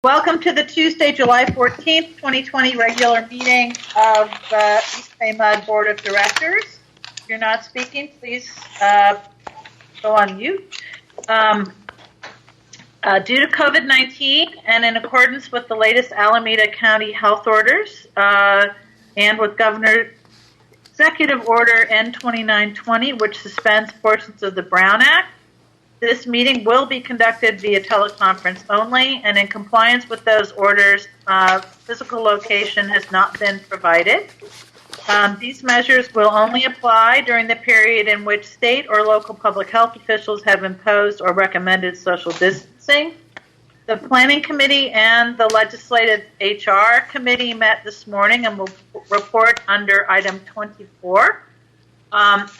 Welcome to the Tuesday, July 14th, 2020 regular meeting of the EBMUD Board of Directors. If you're not speaking, please go on mute. Due to COVID-19 and in accordance with the latest Alameda County health orders and with Governor Executive Order N2920, which suspends portions of the Brown Act, this meeting will be conducted via teleconference only, and in compliance with those orders, physical location has not been provided. These measures will only apply during the period in which state or local public health officials have imposed or recommended social distancing. The Planning Committee and the Legislative HR Committee met this morning and will report under item 24.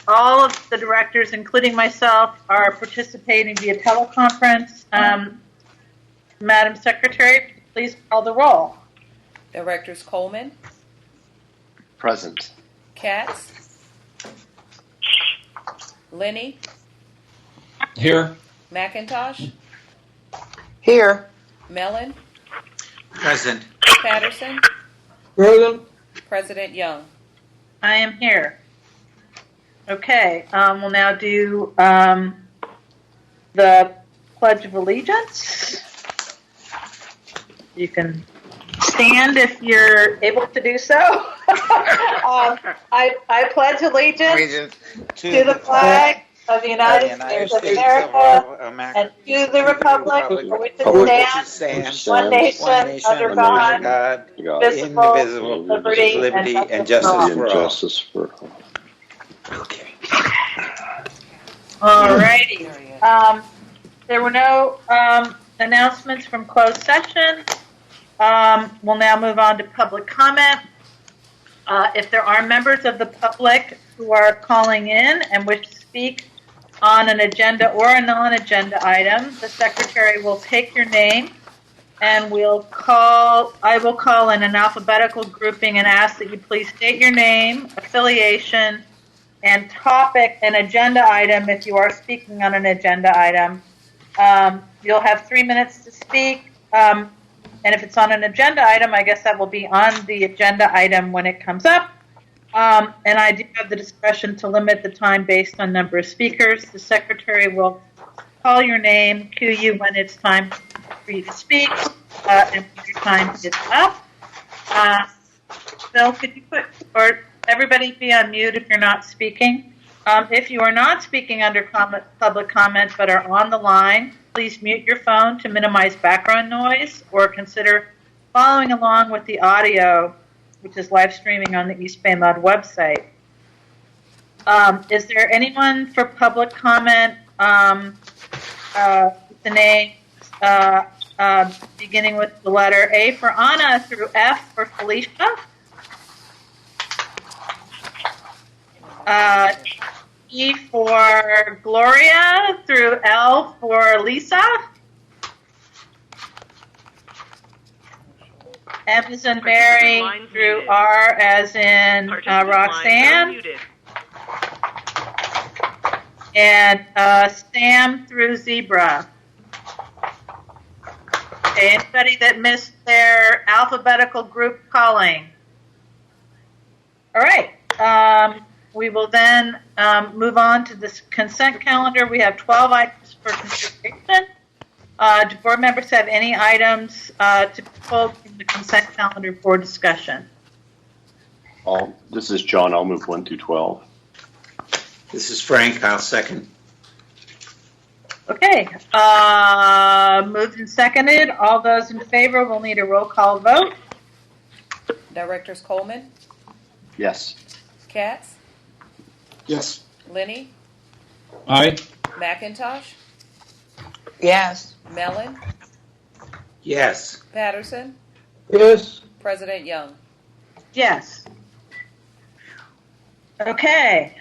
All of the directors, including myself, are participating via teleconference. Madam Secretary, please call the roll. Directors Coleman. Present. Katz. Lenny. Here. McIntosh. Here. Mellon. Present. Patterson. Present. President Young. I am here. Okay, we'll now do the Pledge of Allegiance. You can stand if you're able to do so. I pledge allegiance to the flag of the United States of America and to the republic for which it stands, one nation, under God, indivisible, liberty and justice for all. Okay. All righty. There were no announcements from closed session. We'll now move on to public comment. If there are members of the public who are calling in and wish to speak on an agenda or a non-agenda item, the secretary will take your name and I will call in an alphabetical grouping and ask that you please state your name, affiliation, and topic, an agenda item if you are speaking on an agenda item. You'll have 3 minutes to speak. And if it's on an agenda item, I guess that will be on the agenda item when it comes up. And I do have the discretion to limit the time based on number of speakers. The secretary will call your name, cue you when it's time for you to speak, and when your time is up. Bill, could you everybody be on mute if you're not speaking. If you are not speaking under public comment but are on the line, please mute your phone to minimize background noise or consider following along with the audio, which is live streaming on the EBMUD website. Is there anyone for public comment? The name beginning with the letter A for Anna through F for Felicia. E for Gloria through L for Lisa. M as in Mary through R as in Roxanne. And Sam through Zebra. Okay, anybody that missed their alphabetical group calling? All right. We will then move on to this consent calendar. We have 12 items for consideration. Do board members have any items to pull from the consent calendar for discussion? This is John. I'll move 1 through 12. This is Frank. I'll second. Okay. Moved and seconded. All those in favor will need a roll call vote. Directors Coleman. Yes. Katz. Yes. Lenny. Aye. McIntosh. Yes. Mellon. Yes. Patterson. Yes. President Young. Yes. Okay.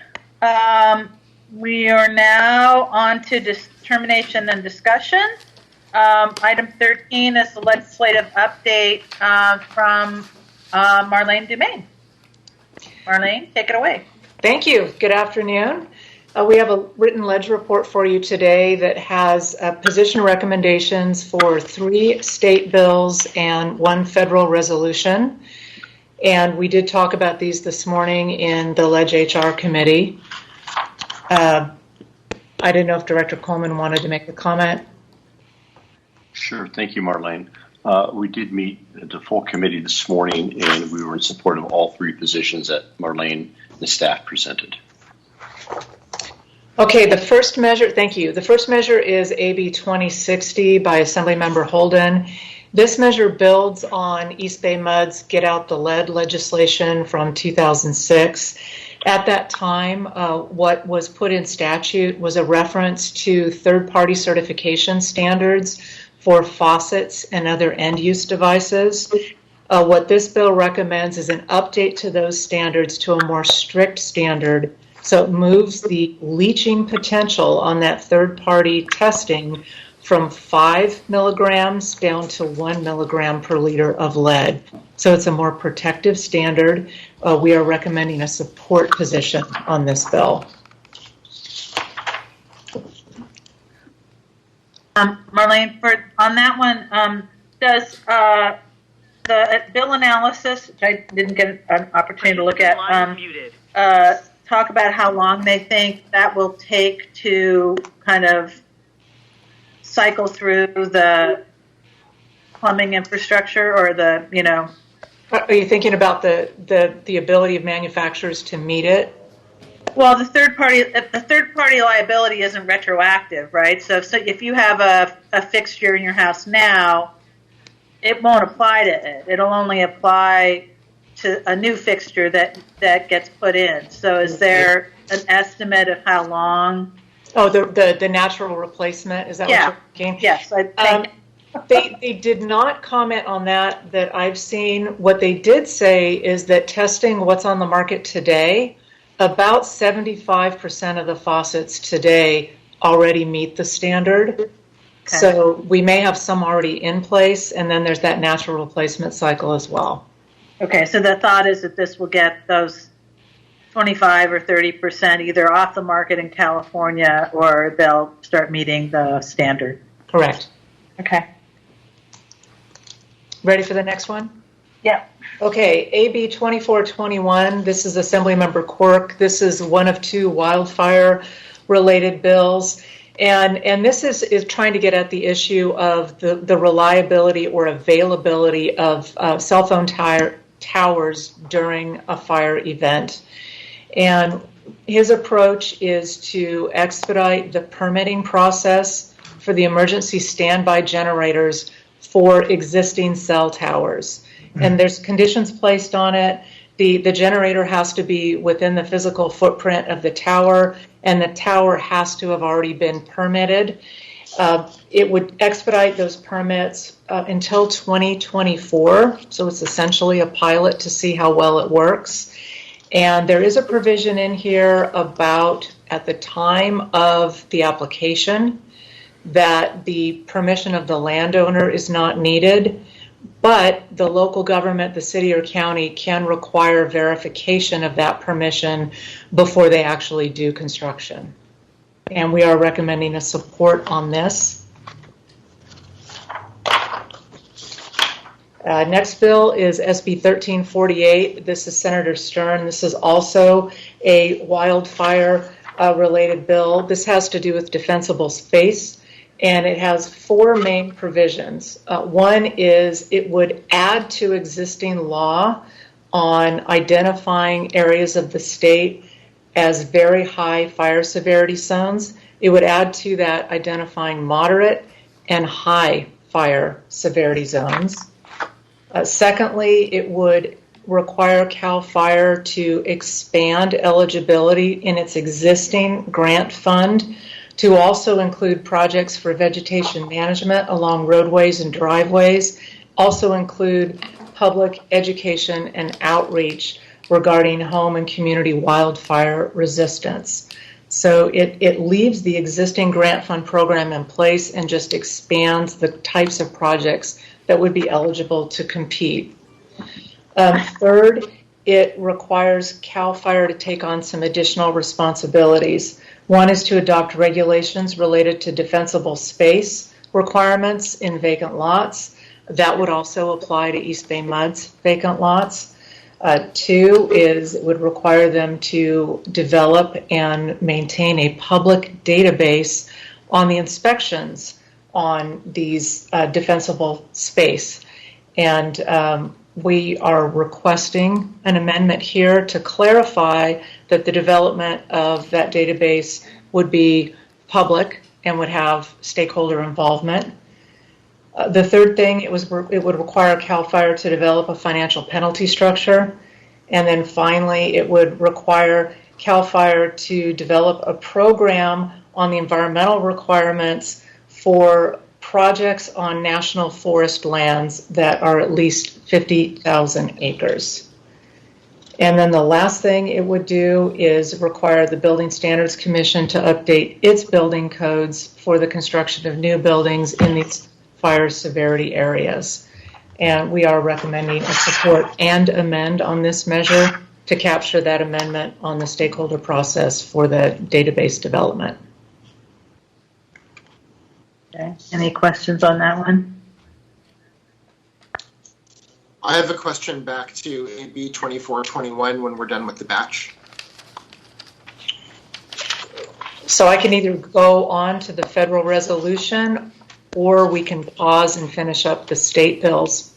We are now on to determination and discussion. Item 13 is the legislative update from Marlene Dumaine. Marlene, take it away. Thank you. Good afternoon. We have a written ledge report for you today that has position recommendations for 3 state bills and 1 federal resolution. And we did talk about these this morning in the Ledge HR committee. I didn't know if Director Coleman wanted to make a comment. Sure. Thank you, Marlene. We did meet the full committee this morning, and we were in support of all 3 positions that Marlene and the staff presented. Okay, the first measure, thank you. The first measure is AB 2060 by Assemblymember Holden. This measure builds on East Bay MUD's Get Out the Lead legislation from 2006. At that time, what was put in statute was a reference to third-party certification standards for faucets and other end-use devices. What this bill recommends is an update to those standards to a more strict standard, so it moves the leaching potential on that third-party testing from 5 milligrams down to 1 milligram per liter of lead. So it's a more protective standard. We are recommending a support position on this bill. Marlene, on that one, does the bill analysis, which I didn't get an opportunity to look at, talk about how long they think that will take to kind of cycle through the plumbing infrastructure, or the, you know? Are you thinking about the ability of manufacturers to meet it? Well, the third party liability isn't retroactive, right? So if you have a fixture in your house now, it won't apply to it. It'll only apply to a new fixture that gets put in. So is there an estimate of how long? Oh, the natural replacement, is that what you're thinking? Yes, I think. They did not comment on that I've seen. What they did say is that testing what's on the market today, about 75% of the faucets today already meet the standard. Okay. So we may have some already in place, and then there's that natural replacement cycle as well. Okay, so the thought is that this will get those 25 or 30% either off the market in California, or they'll start meeting the standard. Correct. Okay. Ready for the next one? Yeah. Okay, AB 2421, this is Assemblymember Quirk. This is one of 2 wildfire-related bills. And this is trying to get at the issue of the reliability or availability of cell phone towers during a fire event. And his approach is to expedite the permitting process for the emergency standby generators for existing cell towers. And there's conditions placed on it. The generator has to be within the physical footprint of the tower, and the tower has to have already been permitted. It would expedite those permits until 2024, so it's essentially a pilot to see how well it works. And there is a provision in here about, at the time of the application, that the permission of the landowner is not needed, but the local government, the city or county, can require verification of that permission before they actually do construction. And we are recommending a support on this. Next bill is SB 1348. This is Senator Stern. This is also a wildfire related bill. This has to do with defensible space. And it has 4 main provisions. One is it would add to existing law on identifying areas of the state as very high fire severity zones. It would add to that identifying moderate and high fire severity zones. Secondly, it would require CAL FIRE to expand eligibility in its existing grant fund to also include projects for vegetation management along roadways and driveways, also include public education and outreach regarding home and community wildfire resistance. So it leaves the existing grant fund program in place and just expands the types of projects that would be eligible to compete. Third, it requires CAL FIRE to take on some additional responsibilities. One is to adopt regulations related to defensible space requirements in vacant lots. That would also apply to East Bay MUD's vacant lots. Two is it would require them to develop and maintain a public database on the inspections on these defensible space. And we are requesting an amendment here to clarify that the development of that database would be public and would have stakeholder involvement. The third thing, it would require CAL FIRE to develop a financial penalty structure. And then finally, it would require CAL FIRE to develop a program on the environmental requirements for projects on national forest lands that are at least 50,000 acres. And then the last thing it would do is require the Building Standards Commission to update its building codes for the construction of new buildings in these fire severity areas. And we are recommending a support and amend on this measure to capture that amendment on the stakeholder process for the database development. Okay. Any questions on that one? I have a question back to AB 2421 when we're done with the batch. So I can either go on to the federal resolution or we can pause and finish up the state bills.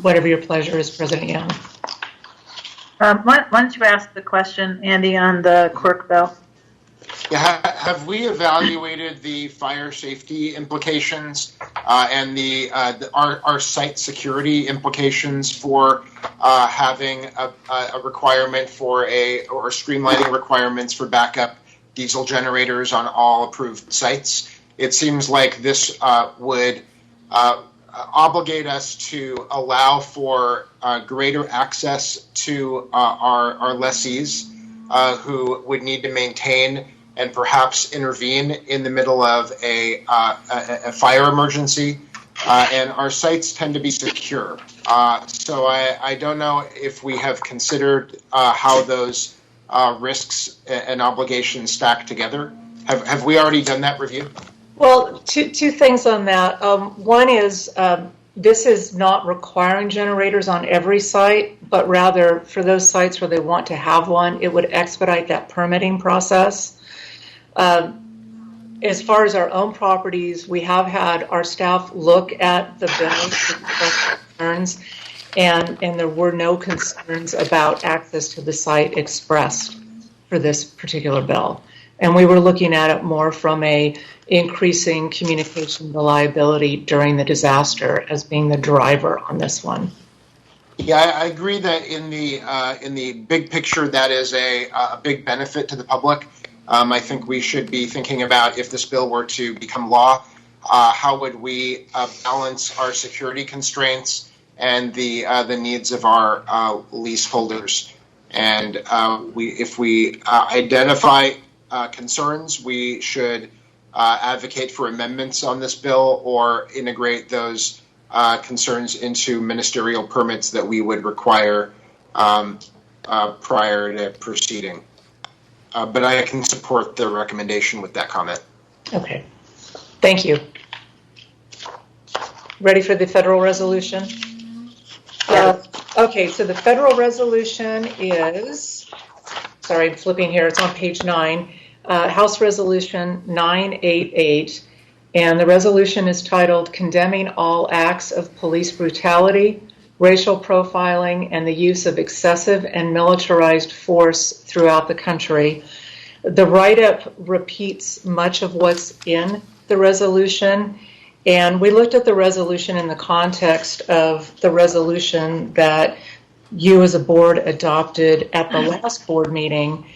Whatever your pleasure is, President Young. Why don't you ask the question, Andy, on the Quirk bill? Yeah, have we evaluated the fire safety implications and our site security implications for having a requirement for or streamlining requirements for backup diesel generators on all approved sites? It seems like this would obligate us to allow for greater access to our lessees who would need to maintain and perhaps intervene in the middle of a fire emergency. And our sites tend to be secure. So I don't know if we have considered how those risks and obligations stack together. Have we already done that review? Well, two things on that. One is this is not requiring generators on every site, but rather for those sites where they want to have one, it would expedite that permitting process. As far as our own properties, we have had our staff look at the bills concerns, and there were no concerns about access to the site expressed for this particular bill. And we were looking at it more from a increasing communication reliability during the disaster as being the driver on this one. Yeah, I agree that in the big picture, that is a big benefit to the public. I think we should be thinking about if this bill were to become law, how would we balance our security constraints and the needs of our leaseholders? And if we identify concerns, we should advocate for amendments on this bill or integrate those concerns into ministerial permits that we would require prior to proceeding. But I can support the recommendation with that comment. Okay. Thank you. Ready for the federal resolution? Okay, so the federal resolution is, sorry, I'm flipping here, it's on page 9, House Resolution 988, and the resolution is titled Condemning All Acts of Police Brutality, Racial Profiling, and the Use of Excessive and Militarized Force Throughout the Country. The write-up repeats much of what's in the resolution, and we looked at the resolution in the context of the resolution that you as a board adopted at the last board meeting,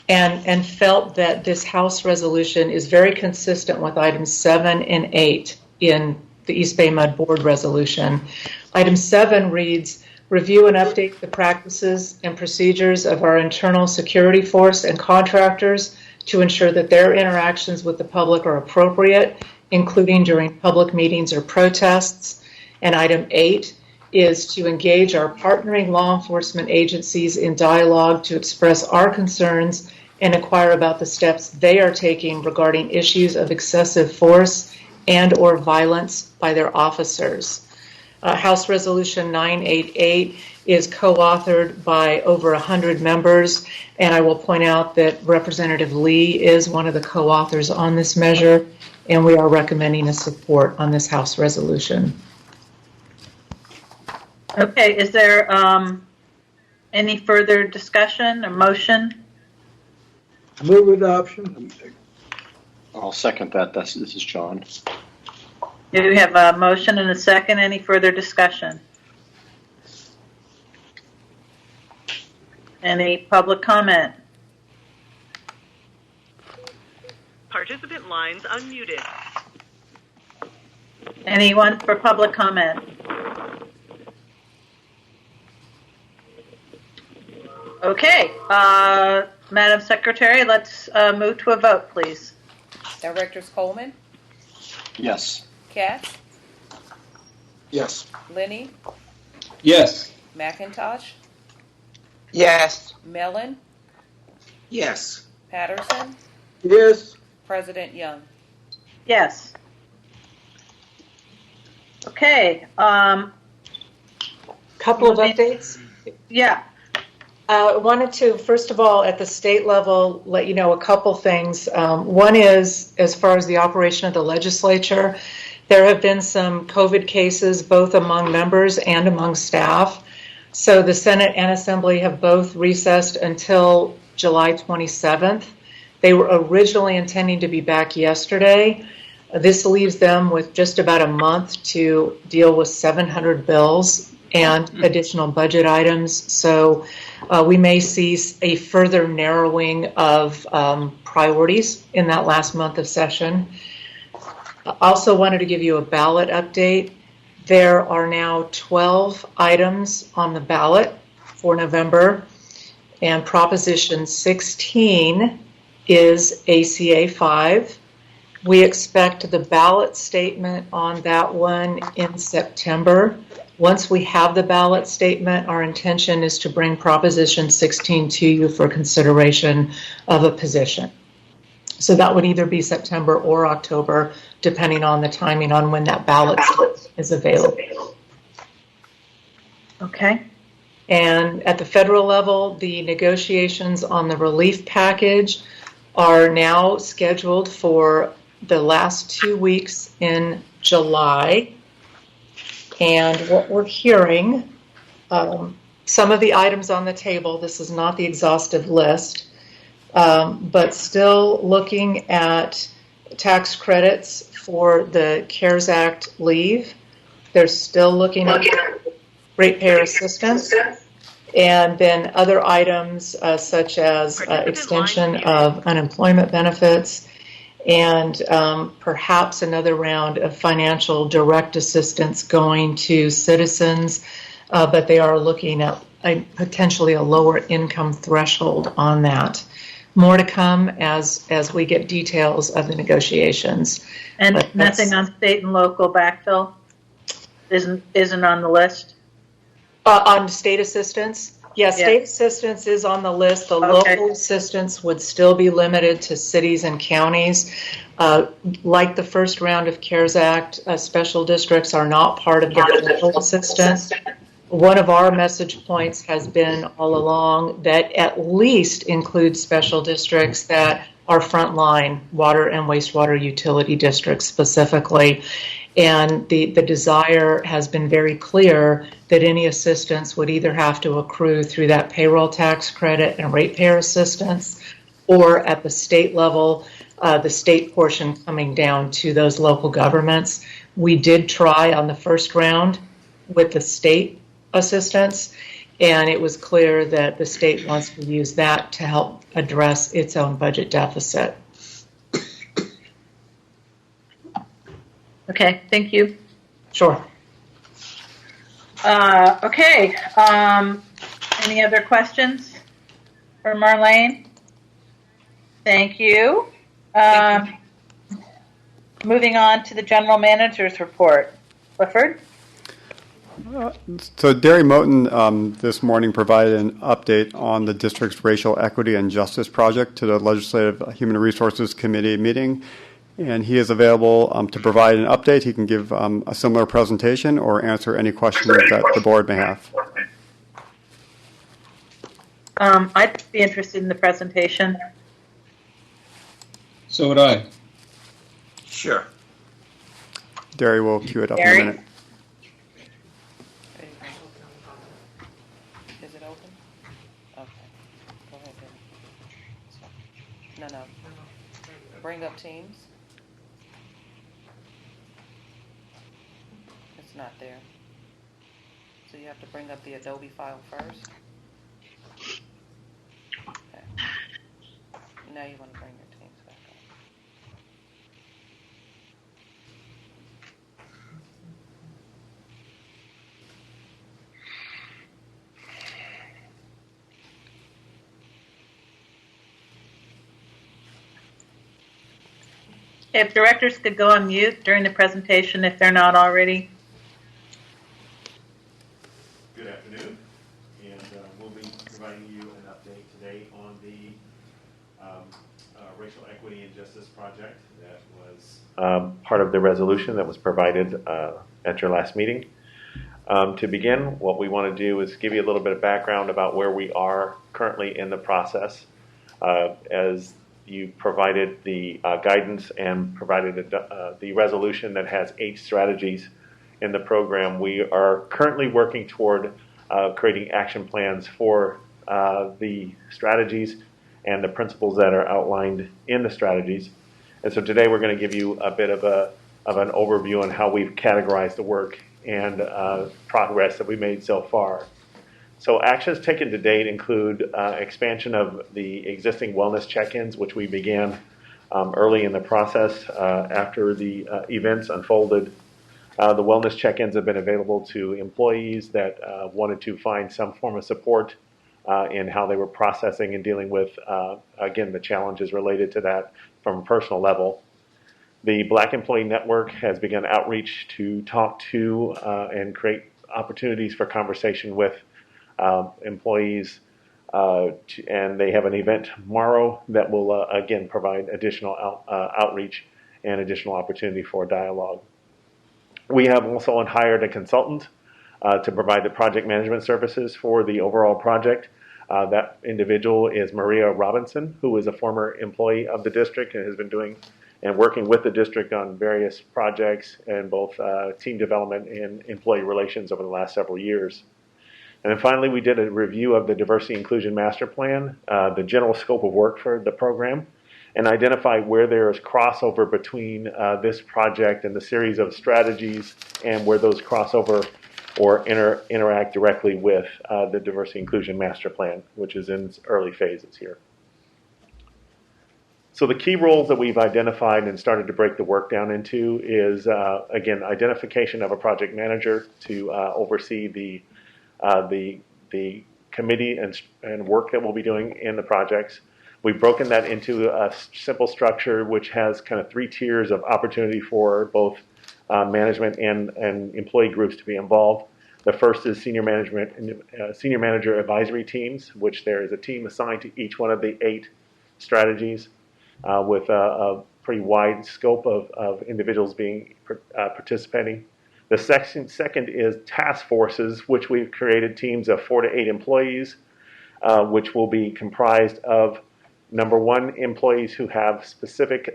and felt that this House resolution is very consistent with items 7 and 8 in the East Bay MUD Board resolution. Item 7 reads, review and update the practices and procedures of our internal security force and contractors to ensure that their interactions with the public are appropriate, including during public meetings or protests. And item 8 is to engage our partnering law enforcement agencies in dialogue to express our concerns and inquire about the steps they are taking regarding issues of excessive force and or violence by their officers. House Resolution 988 is co-authored by over 100 members, and I will point out that Representative Lee is one of the co-authors on this measure, and we are recommending a support on this House resolution. Okay, is there any further discussion or motion? Move adoption. I'll second that. This is John. Do we have a motion and a second? Any further discussion? Any public comment? Participant lines unmuted. Anyone for public comment? Okay, Madam Secretary, let's move to a vote, please. Directors Coleman, Yes. Katz, Yes. Lenny, Yes. McIntosh, Yes. Mellon, Yes. Patterson, Yes. President Young. Yes. Okay, Couple of updates. yeah, I wanted to, first of all, at the state level, let you know a couple things. One is, as far as the operation of the legislature, there have been some COVID cases both among members and among staff. So the Senate and Assembly have both recessed until July 27th. They were originally intending to be back yesterday. This leaves them with just about a month to deal with 700 bills and additional budget items. So we may see a further narrowing of priorities in that last month of session. I also wanted to give you a ballot update. There are now 12 items on the ballot for November, and Proposition 16 is ACA 5. We expect the ballot statement on that one in September. Once we have the ballot statement, our intention is to bring Proposition 16 to you for consideration of a position. So that would either be September or October, depending on the timing on when that ballot is available. okay. And at the federal level, the negotiations on the relief package are now scheduled for the last 2 weeks in July. And what we're hearing, some of the items on the table, this is not the exhaustive list, but still looking at tax credits for the CARES Act leave. They're still looking at ratepayer assistance. And then other items such as extension of unemployment benefits and perhaps another round of financial direct assistance going to citizens, but they are looking at potentially a lower income threshold on that. More to come as we get details of the negotiations. And nothing on state and local backfill isn't on the list? On state assistance? Yeah, state assistance is on the list. The local assistance would still be limited to cities and counties. Like the first round of CARES Act, special districts are not part of the local assistance. One of our message points has been all along that at least include special districts that are frontline water and wastewater utility districts specifically. And the desire has been very clear that any assistance would either have to accrue through that payroll tax credit and ratepayer assistance, or at the state level, the state portion coming down to those local governments. We did try on the first round with the state assistance, and it was clear that the state wants to use that to help address its own budget deficit. Okay, thank you. Sure. Okay, any other questions for Marlene? Thank you. Moving on to the general manager's report. Clifford? So Derry Moten this morning provided an update on the district's racial equity and justice project to the Legislative Human Resources Committee meeting, and he is available to provide an update. He can give a similar presentation or answer any questions that the board may have. I'd be interested in the presentation. So would I. Sure. Derry will cue it up Derry? in a minute. There you go. Is it open? Okay. Go ahead then. No. Bring up Teams. It's not there. So you have to bring up the Adobe file first. Okay. Now you want to bring your Teams back up. If directors could go on mute during the presentation if they're not already. Good afternoon, and we'll be providing you an update today on the Racial Equity and Justice Project that was part of the resolution that was provided at your last meeting. To begin, what we want to do is give you a little bit of background about where we are currently in the process. As you provided the guidance and provided the resolution that has 8 strategies in the program, we are currently working toward creating action plans for the strategies and the principles that are outlined in the strategies. And so today we're going to give you a bit of an overview on how we've categorized the work and progress that we made so far. So actions taken to date include expansion of the existing wellness check-ins, which we began early in the process after the events unfolded. The wellness check-ins have been available to employees that wanted to find some form of support in how they were processing and dealing with, again, the challenges related to that from a personal level. The Black Employee Network has begun outreach to talk to and create opportunities for conversation with employees, and they have an event tomorrow that will again provide additional outreach and additional opportunity for dialogue. We have also hired a consultant to provide the project management services for the overall project. That individual is Maria Robinson, who is a former employee of the district and has been doing and working with the district on various projects and both team development and employee relations over the last several years. And then finally, we did a review of the Diversity Inclusion Master Plan, the general scope of work for the program, and identify where there is crossover between this project and the series of strategies and where those crossover or interact directly with the Diversity Inclusion Master Plan, which is in its early phases here. So the key roles that we've identified and started to break the work down into is, again, identification of a project manager to oversee the committee and work that we'll be doing in the projects. We've broken that into a simple structure which has kind of 3 tiers of opportunity for both management and employee groups to be involved. The first is senior manager advisory teams, which there is a team assigned to each one of the 8 strategies with a pretty wide scope of individuals being participating. The second is task forces, which we've created teams of 4 to 8 employees, which will be comprised of, number 1, employees who have specific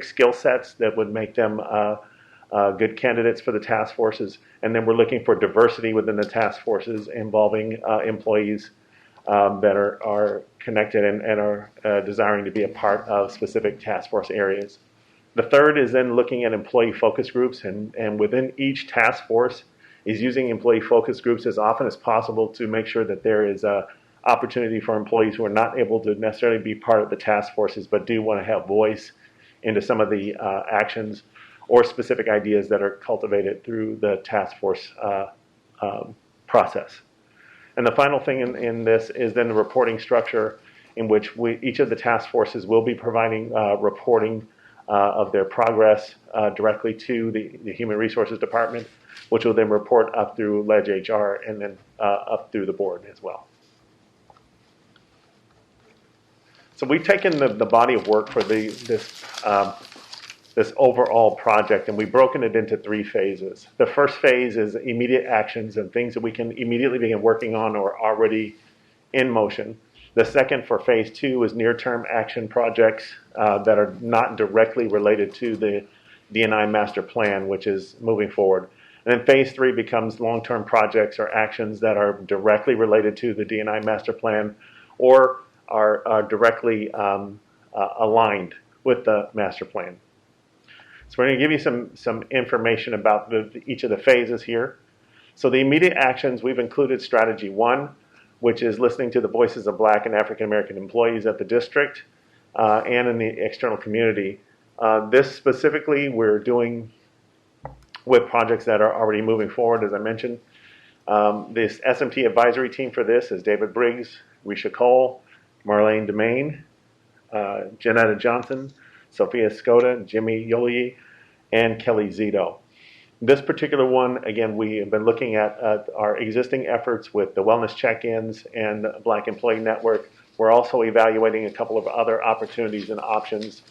skill sets that would make them good candidates for the task forces. And then we're looking for diversity within the task forces involving employees that are connected and are desiring to be a part of specific task force areas. The third is then looking at employee focus groups, and within each task force is using employee focus groups as often as possible to make sure that there is a opportunity for employees who are not able to necessarily be part of the task forces but do want to have voice into some of the actions or specific ideas that are cultivated through the task force process. And the final thing in this is then the reporting structure, in which each of the task forces will be providing reporting of their progress directly to the Human Resources Department, which will then report up through Ledge HR and then up through the board as well. So we've taken the body of work for this overall project, and we've broken it into 3 phases. The first phase is immediate actions and things that we can immediately begin working on or already in motion. The second, for phase 2, is near-term action projects that are not directly related to the D&I master plan, which is moving forward. And then phase 3 becomes long-term projects or actions that are directly related to the D&I master plan or are directly aligned with the master plan. So we're going to give you some information about each of the phases here. So the immediate actions, we've included strategy 1, which is listening to the voices of Black and African American employees at the district and in the external community. This specifically we're doing with projects that are already moving forward, as I mentioned. This SMT advisory team for this is David Briggs, Risha Cole, Marlene Demain, Janetta Johnson, Sophia Skoda, Jimmy Yoli, and Kelly Zito. This particular one, again, we have been looking at our existing efforts with the wellness check-ins and Black Employee Network. We're also evaluating a couple of other opportunities and options.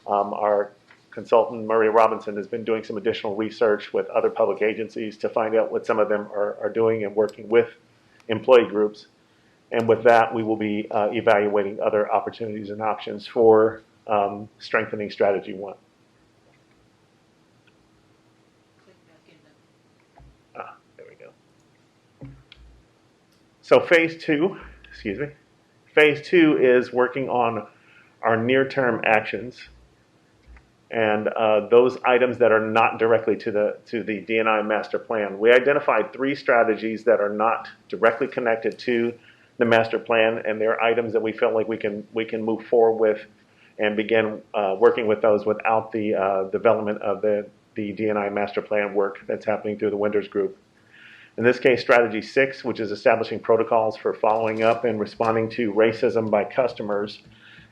Our consultant, Murray Robinson, has been doing some additional research with other public agencies to find out what some of them are doing and working with employee groups. And with that, we will be evaluating other opportunities and options for strengthening strategy 1. There we go. So phase 2 is working on our near-term actions and those items that are not directly to the D&I master plan. We identified 3 strategies that are not directly connected to the master plan, and they're items that we felt like we can move forward with and begin working with those without the development of the D&I master plan work that's happening through the Winters Group. In this case, strategy 6, which is establishing protocols for following up and responding to racism by customers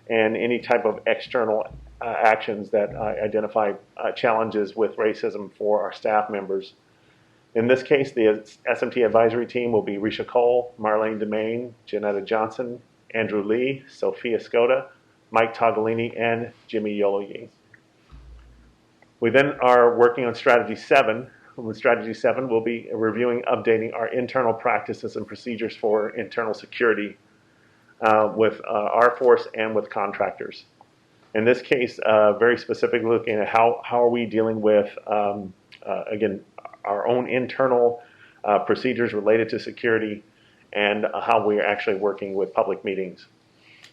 and any type of external actions that identify challenges with racism for our staff members. In this case, the SMT advisory team will be Risha Cole, Marlene Demain, Janetta Johnson, Andrew Lee, Sophia Skoda, Mike Togolini, and Jimmy Yoloyi. We then are working on strategy 7. With strategy 7, we'll be reviewing, updating our internal practices and procedures for internal security with our force and with contractors. In this case, very specifically looking at how are we dealing with, again, our own internal procedures related to security and how we are actually working with public meetings.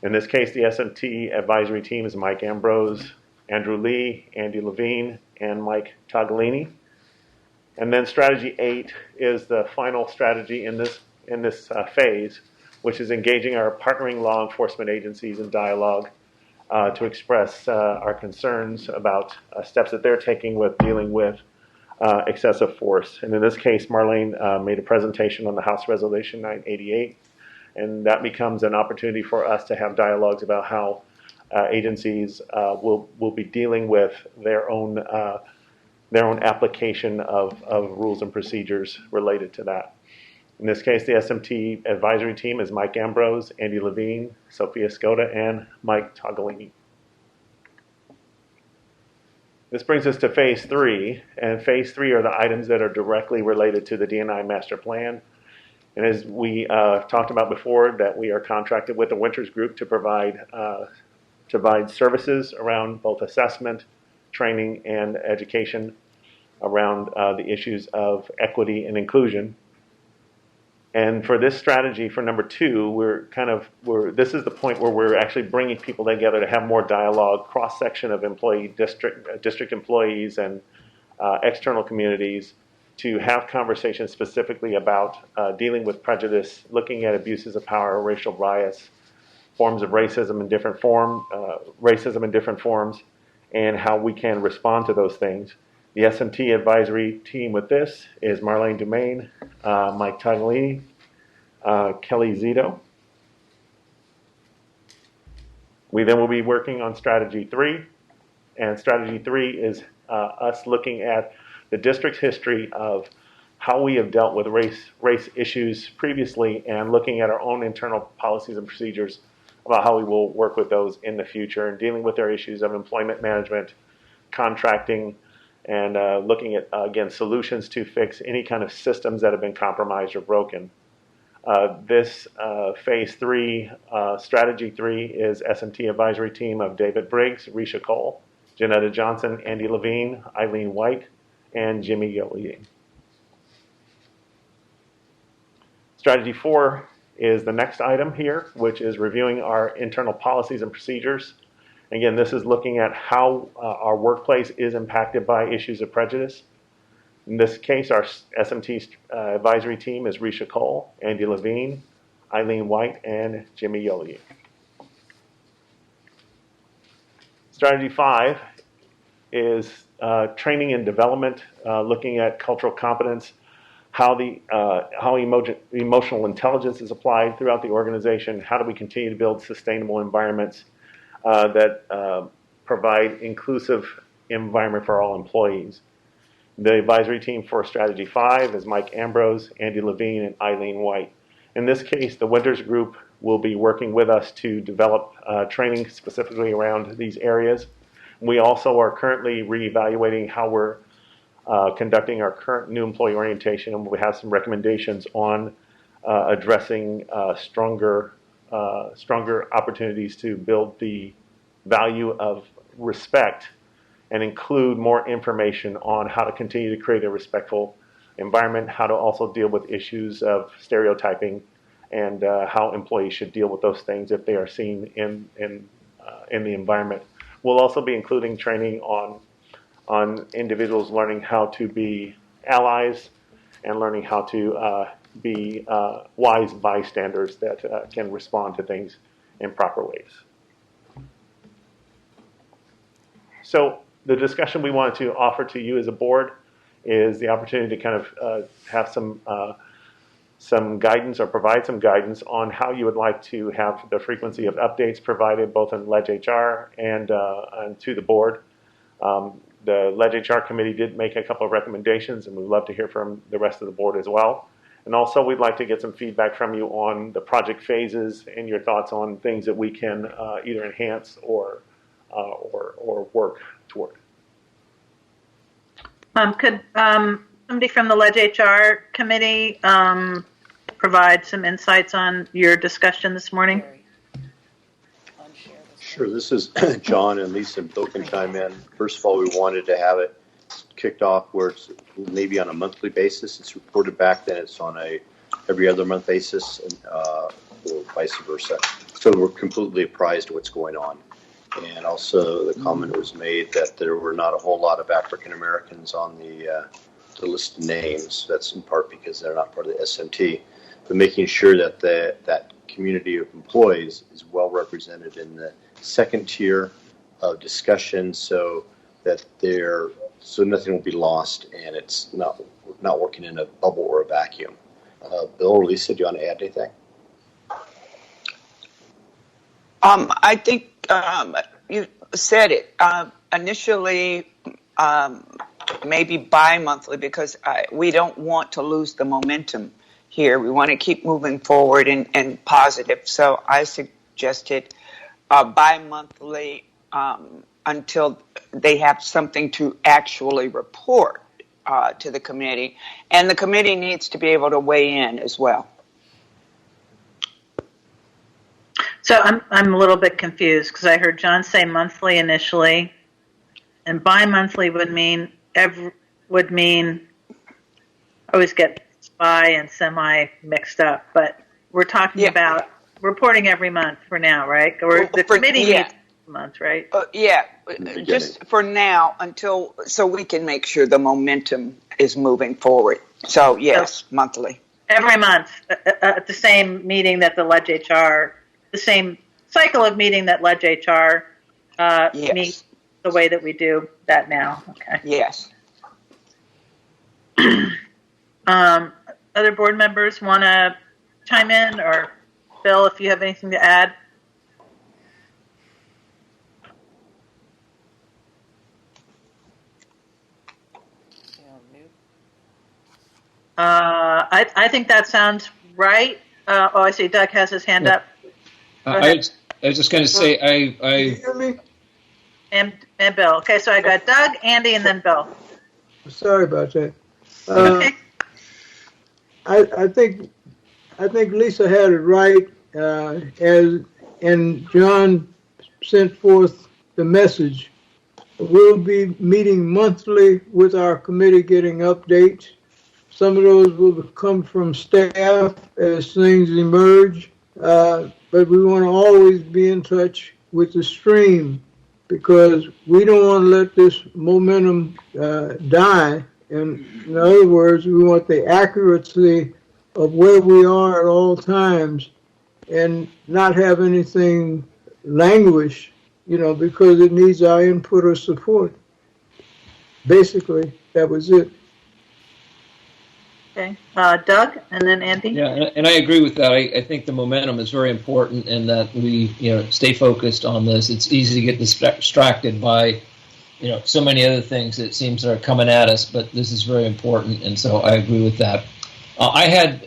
In this case, the SMT advisory team is Mike Ambrose, Andrew Lee, Andy Levine, and Mike Togolini. And then strategy 8 is the final strategy in this phase, which is engaging our partnering law enforcement agencies in dialogue to express our concerns about steps that they're taking with dealing with excessive force. And in this case, Marlene made a presentation on the House Resolution 988, and that becomes an opportunity for us to have dialogues about how agencies will be dealing with their own application of rules and procedures related to that. In this case, the SMT advisory team is Mike Ambrose, Andy Levine, Sophia Skoda, and Mike Togolini. This brings us to phase 3, and phase 3 are the items that are directly related to the D&I master plan. And as we talked about before, that we are contracted with the Winters Group to provide services around both assessment, training, and education around the issues of equity and inclusion. And for this strategy, for number 2, this is the point where we're actually bringing people together to have more dialogue, cross-section of district employees and external communities, to have conversations specifically about dealing with prejudice, looking at abuses of power, racial bias, forms of racism in different forms, and how we can respond to those things. The SMT advisory team with this is Marlene Demain, Mike Togolini, Kelly Zito. We then will be working on strategy 3, And strategy 3 is us looking at the district's history of how we have dealt with race issues previously and looking at our own internal policies and procedures about how we will work with those in the future and dealing with their issues of employment management, contracting, and looking at, again, solutions to fix any kind of systems that have been compromised or broken. This phase 3, strategy 3 is SMT advisory team of David Briggs, Risha Cole, Janetta Johnson, Andy Levine, Eileen White, and Jimmy Yohe. Strategy 4 is the next item here, which is reviewing our internal policies and procedures. Again, this is looking at how our workplace is impacted by issues of prejudice. In this case, our SMT advisory team is Risha Cole, Andy Levine, Eileen White, and Jimmy Yohe. Strategy 5 is training and development, looking at cultural competence, how emotional intelligence is applied throughout the organization. How do we continue to build sustainable environments that provide inclusive environment for all employees? The advisory team for Strategy 5 is Mike Ambrose, Andy Levine, and Eileen White. In this case, the Winters Group will be working with us to develop training specifically around these areas. We also are currently reevaluating how we're conducting our current new employee orientation, and we have some recommendations on addressing stronger opportunities to build the value of respect and include more information on how to continue to create a respectful environment, how to also deal with issues of stereotyping, and how employees should deal with those things if they are seen in the environment. We'll also be including training on individuals learning how to be allies and learning how to be wise bystanders that can respond to things in proper ways. So the discussion we wanted to offer to you as a board is the opportunity to kind of have some guidance or provide some guidance on how you would like to have the frequency of updates provided both in Ledge HR and to the board. The Ledge HR committee did make a couple of recommendations, and we'd love to hear from the rest of the board as well. And also, we'd like to get some feedback from you on the project phases and your thoughts on things that we can either enhance or work toward. Could somebody from the Ledge HR committee provide some insights on your discussion this morning? Sure, this is John, and Lisa and Bill can chime in. First of all, we wanted to have it kicked off where it's maybe on a monthly basis. It's reported back, then it's on a every other month basis, and, or vice versa. So we're completely apprised of what's going on. And also the comment was made that there were not a whole lot of African Americans on the list of names. That's in part because they're not part of the SMT. But making sure that that community of employees is well represented in the second tier of discussion, so that nothing will be lost and it's not working in a bubble or a vacuum. Bill or Lisa, do you want to add anything? I think you said it. Initially, maybe bi-monthly, because we don't want to lose the momentum here. We want to keep moving forward and positive. So I suggested bi-monthly until they have something to actually report to the committee. And the committee needs to be able to weigh in as well. So I'm a little bit confused because I heard John say monthly initially, and bi-monthly would mean I always get bi and semi mixed up, but we're talking about reporting every month for now, right? Or the committee meets every month, right? Just for now so we can make sure the momentum is moving forward. So yes, monthly. Every month at the same meeting that the Ledge HR, the same cycle of meeting that Ledge HR meets the way that we do that now. Okay. Yes. Other board members want to chime in, or Bill, if you have anything to add? I think that sounds right. Oh, I see Doug has his hand up. Go I ahead. was just going to say, Can you hear me? And Bill. Okay, so I got Doug, Andy, and then Bill. Sorry about that. Okay. I think Lisa had it right, and John sent forth the message. We'll be meeting monthly with our committee, getting updates. Some of those will come from staff as things emerge, but we want to always be in touch with the stream, because we don't want to let this momentum die. In other words, we want the accuracy of where we are at all times and not have anything languish, because it needs our input or support. Basically, that was it. Okay. Doug, and then Andy. yeah, and I agree with that. I think the momentum is very important, and that we stay focused on this. It's easy to get distracted by so many other things that it seems are coming at us, but this is very important, and so I agree with that. I had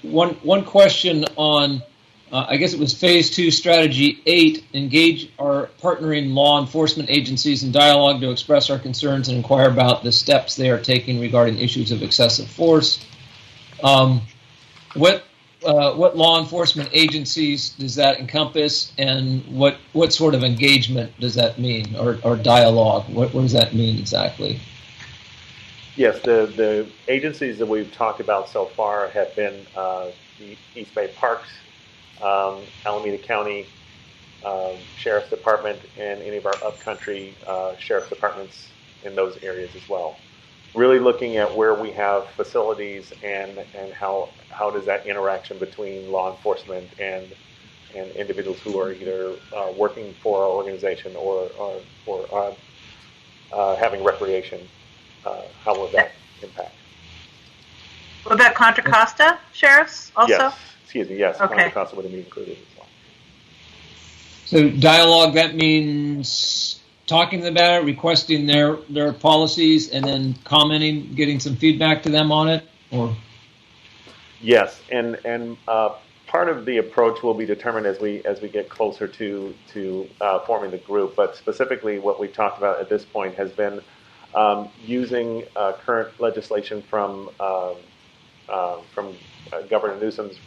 one question on, I guess it was Phase 2, Strategy 8, engage our partnering law enforcement agencies in dialogue to express our concerns and inquire about the steps they are taking regarding issues of excessive force. What law enforcement agencies does that encompass, and what sort of engagement does that mean, or dialogue? What does that mean exactly? Yes, the agencies that we've talked about so far have been the East Bay Parks, Alameda County Sheriff's Department, and any of our upcountry Sheriff's Departments in those areas as well. Really looking at where we have facilities and how does that interaction between law enforcement and individuals who are either working for our organization or having recreation, how will that impact? What about Contra Costa sheriffs also? Yes, excuse me, yes, Okay. Contra Costa would be included as well. So dialogue, that means talking about it, requesting their policies, and then commenting, getting some feedback to them on it, or? Yes, and part of the approach will be determined as we get closer to forming the group. But specifically, what we've talked about at this point has been using current legislation from Governor Newsom's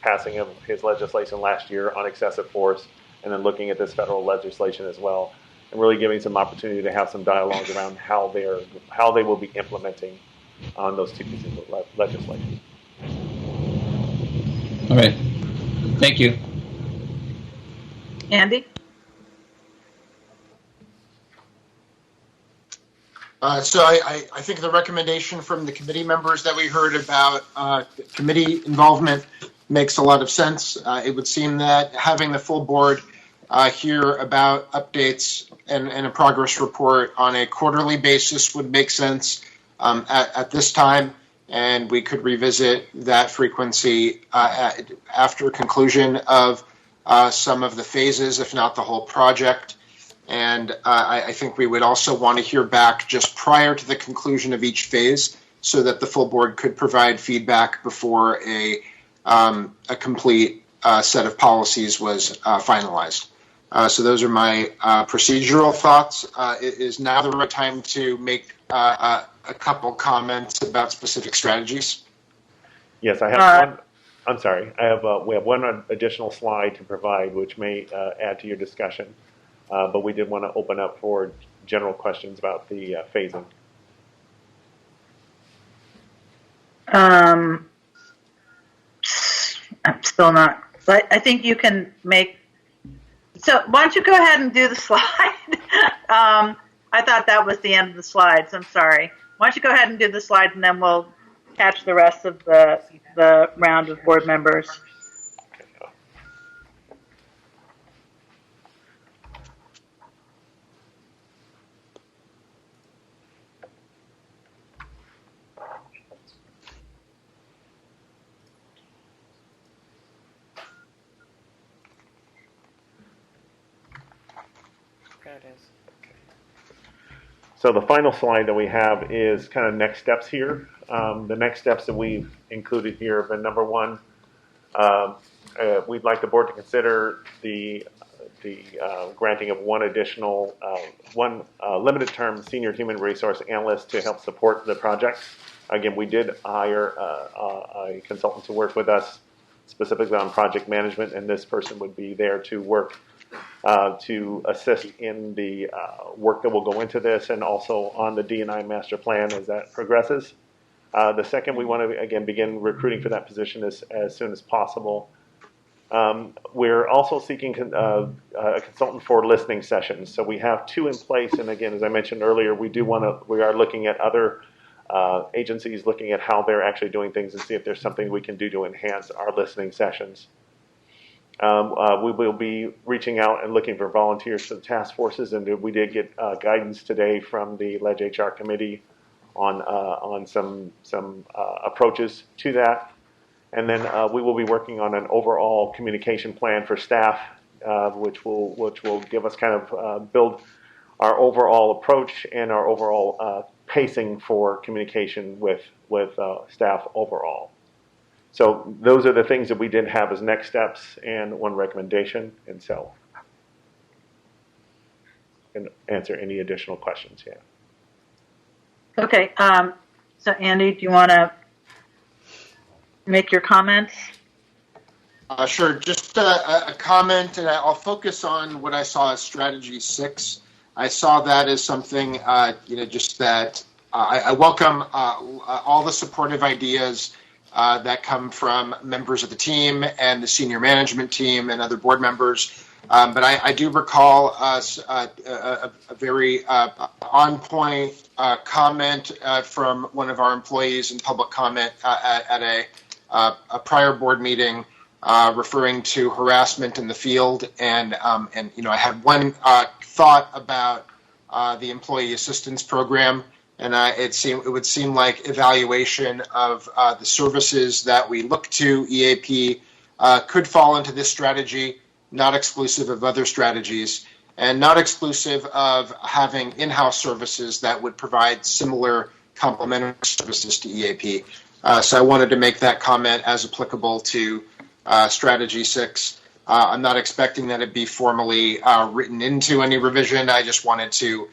passing of his legislation last year on excessive force, and then looking at this federal legislation as well, and really giving some opportunity to have some dialogue around how they will be implementing on those two pieces of legislation. All right. Thank you. Andy? So I think the recommendation from the committee members that we heard about committee involvement makes a lot of sense. It would seem that having the full board hear about updates and a progress report on a quarterly basis would make sense at this time, and we could revisit that frequency after conclusion of some of the phases, if not the whole project. And I think we would also want to hear back just prior to the conclusion of each phase, so that the full board could provide feedback before a complete set of policies was finalized. So those are my procedural thoughts. Is now the right time to make a couple comments about specific strategies? Yes, I have one. I'm sorry. We have one additional slide to provide, which may add to your discussion. But we did want to open up for general questions about the phasing. I'm still not. But I think you can make. So why don't you go ahead and do the slide? I thought that was the end of the slides. I'm sorry. Why don't you go ahead and do the slides, and then we'll catch the rest of the round of board members. There it is. So the final slide that we have is kind of next steps here. The next steps that we've included here have been, number one, we'd like the board to consider the granting of one additional, limited term senior human resource analyst to help support the project. Again, we did hire a consultant to work with us specifically on project management, and this person would be there to work to assist in the work that will go into this and also on the D&I master plan as that progresses. The second, we want to, again, begin recruiting for that position as soon as possible. We're also seeking a consultant for listening sessions. So we have two in place, and again, as I mentioned earlier, we are looking at other agencies, looking at how they're actually doing things and see if there's something we can do to enhance our listening sessions. We will be reaching out and looking for volunteers for the task forces, and we did get guidance today from the Ledge HR committee on some approaches to that. And then we will be working on an overall communication plan for staff, which will give us kind of build our overall approach and our overall pacing for communication with staff overall. So those are the things that we did have as next steps and one recommendation. And so, and answer any additional questions. Yeah. Okay. So Andy, do you want to make your comments? Sure. Just a comment, and I'll focus on what I saw as strategy 6. I saw that as something, just that I welcome all the supportive ideas that come from members of the team and the senior management team and other board members. But I do recall a very on-point comment from one of our employees in public comment at a prior board meeting referring to harassment in the field. And I had one thought about the employee assistance program. And it would seem like evaluation of the services that we look to EAP could fall into this strategy, not exclusive of other strategies, and not exclusive of having in-house services that would provide similar complementary services to EAP. So I wanted to make that comment as applicable to strategy 6. I'm not expecting that it be formally written into any revision. I just wanted to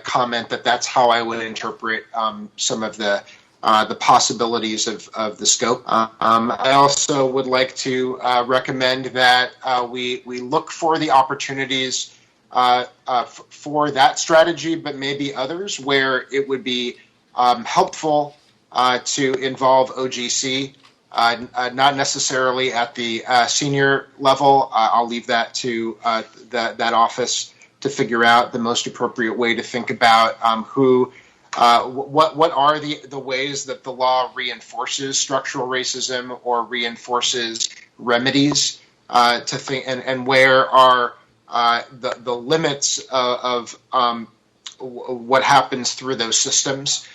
comment that that's how I would interpret some of the possibilities of the scope. I also would like to recommend that we look for the opportunities for that strategy, but maybe others where it would be helpful to involve OGC, not necessarily at the senior level. I'll leave that to that office to figure out the most appropriate way to think about what are the ways that the law reinforces structural racism or reinforces remedies to think, and where are the limits of what happens through those systems,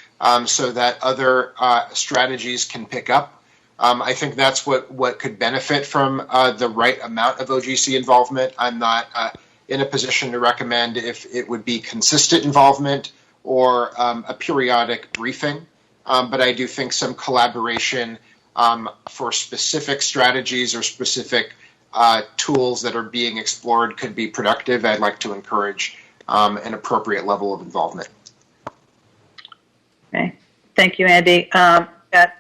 so that other strategies can pick up. I think that's what could benefit from the right amount of OGC involvement. I'm not in a position to recommend if it would be consistent involvement or a periodic briefing. But I do think some collaboration for specific strategies or specific tools that are being explored could be productive. I'd like to encourage an appropriate level of involvement. Okay. Thank you, Andy. Got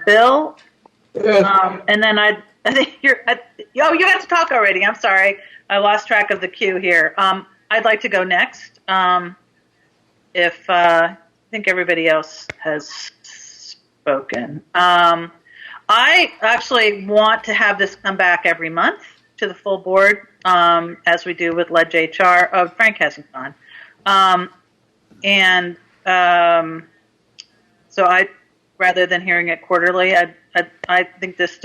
Bill? Yes. And then I think you have to talk already. I'm sorry. I lost track of the queue here. I'd like to go next. If I think everybody else has spoken. I actually want to have this come back every month to the full board, as we do with Ledge HR. Oh, Frank hasn't gone. So rather than hearing it quarterly, I think this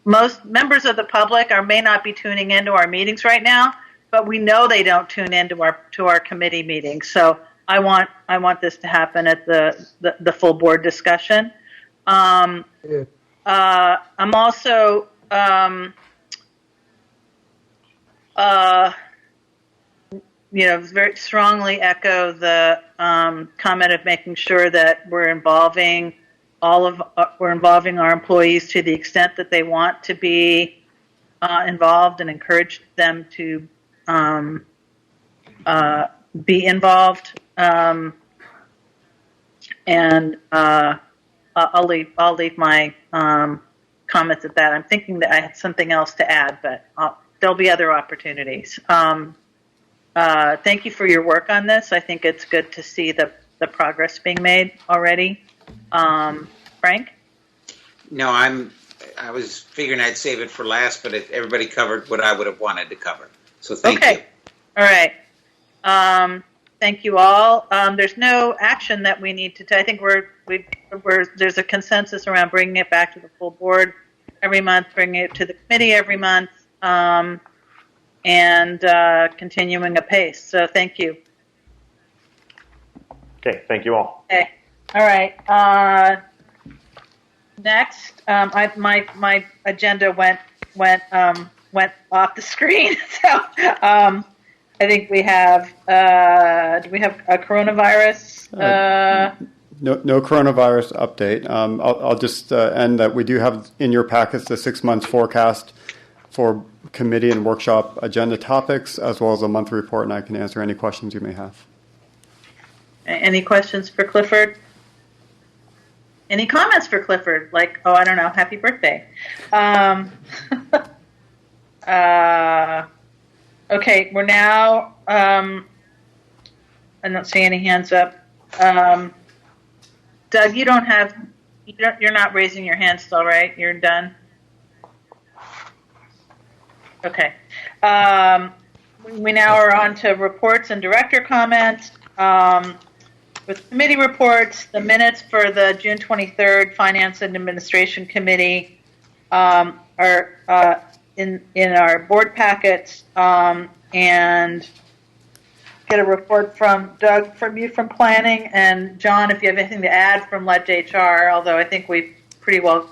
most members of the public may not be tuning into our meetings right now, but we know they don't tune into our committee meetings. So I want this to happen at the full board discussion. I'm also very strongly echo the comment of making sure that we're involving our employees to the extent that they want to be involved, and encourage them to be involved. I'll leave my comments at that. I'm thinking that I had something else to add, but there'll be other opportunities. Thank you for your work on this. I think it's good to see the progress being made already. Frank? No, I was figuring I'd save it for last, but everybody covered what I would have wanted to cover. So thank you. All right. Thank you all. There's no action that we need to take. I think there's a consensus around bringing it back to the full board every month, bringing it to the committee every month, and continuing apace. So thank you. Okay, thank you all. Okay. All right. Next, my agenda went off the screen. So I think we have. Do we have a coronavirus? No coronavirus update. I'll just end that we do have in your packets the 6 months forecast for committee and workshop agenda topics, as well as a monthly report, and I can answer any questions you may have. Any questions for Clifford? Any comments for Clifford? Like, oh, I don't know, happy birthday. Okay, we're now, I don't see any hands up. Doug, you're not raising your hand still, right? You're done? Okay. We now are on to reports and director comments. With committee reports, the minutes for the June 23rd Finance and Administration Committee are in our board packets, and get a report from Doug, from you from planning, and John, if you have anything to add from Ledge HR, although I think we've pretty well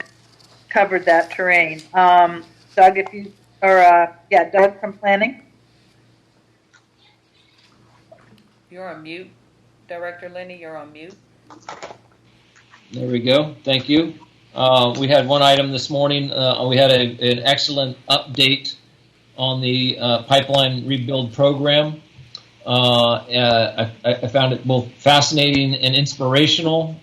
covered that terrain. Doug, Doug from planning. You're on mute. Director Lenny, you're on mute. There we go. Thank you. We had one item this morning. We had an excellent update on the pipeline rebuild program. I found it both fascinating and inspirational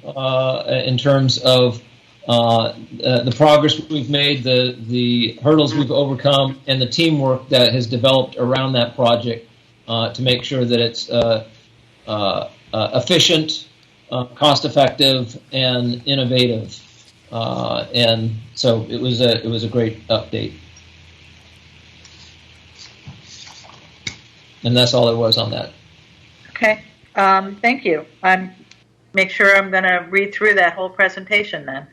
in terms of the progress we've made, the hurdles we've overcome, and the teamwork that has developed around that project to make sure that it's efficient, cost-effective, and innovative. And so it was a great update. And that's all there was on that. Okay, thank you. Make sure I'm going to read through that whole presentation then.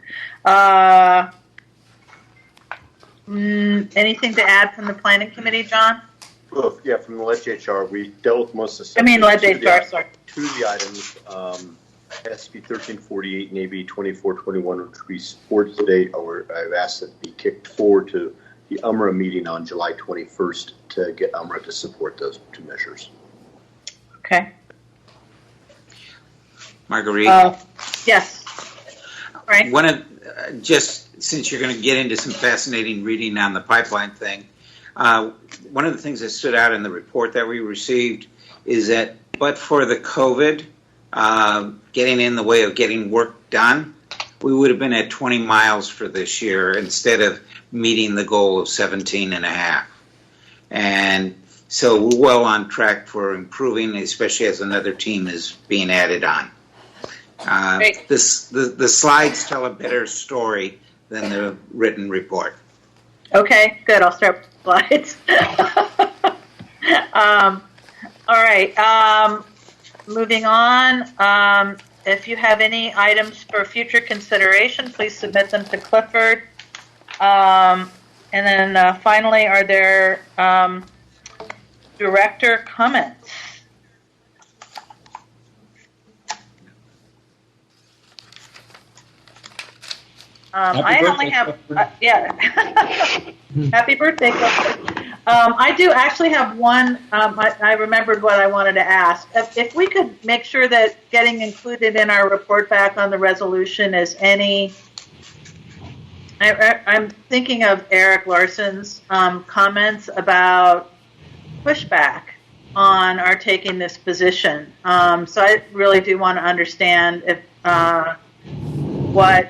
Anything to add from the planning committee, John? Well, yeah, from the Ledge HR, we dealt with most of the. Ledge HR, sorry. Two of the items, SB 1348 and AB 2421, which we support today, or I've asked that be kicked forward to the UMRA meeting on July 21st to get UMRA to support those two measures. Okay. Marguerite? Yes. Right. Just since you're going to get into some fascinating reading on the pipeline thing, one of the things that stood out in the report that we received is that, but for the COVID getting in the way of getting work done, we would have been at 20 miles for this year instead of meeting the goal of 17 and a half. And so we're well on track for improving, especially as another team is being added on. The slides tell a better story than the written report. Okay, good. I'll start with slides. All right. Moving on. If you have any items for future consideration, please submit them to Clifford. And then finally, are there director comments? I only have, yeah. Happy birthday, Clifford. I do actually have one. I remembered what I wanted to ask. If we could make sure that getting included in our report back on the resolution is any. I'm thinking of Eric Larson's comments about pushback on our taking this position. So I really do want to understand if what.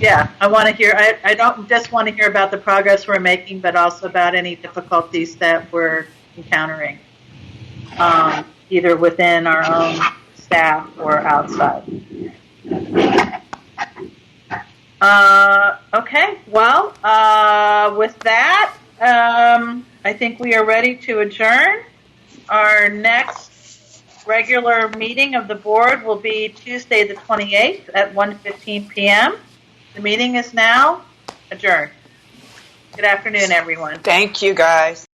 Yeah, I want to hear. I don't just want to hear about the progress we're making, but also about any difficulties that we're encountering, either within our own staff or outside. Okay, well, with that, I think we are ready to adjourn. Our next regular meeting of the board will be Tuesday the 28th at 1:15 p.m. The meeting is now adjourned. Good afternoon, everyone. Thank you, guys.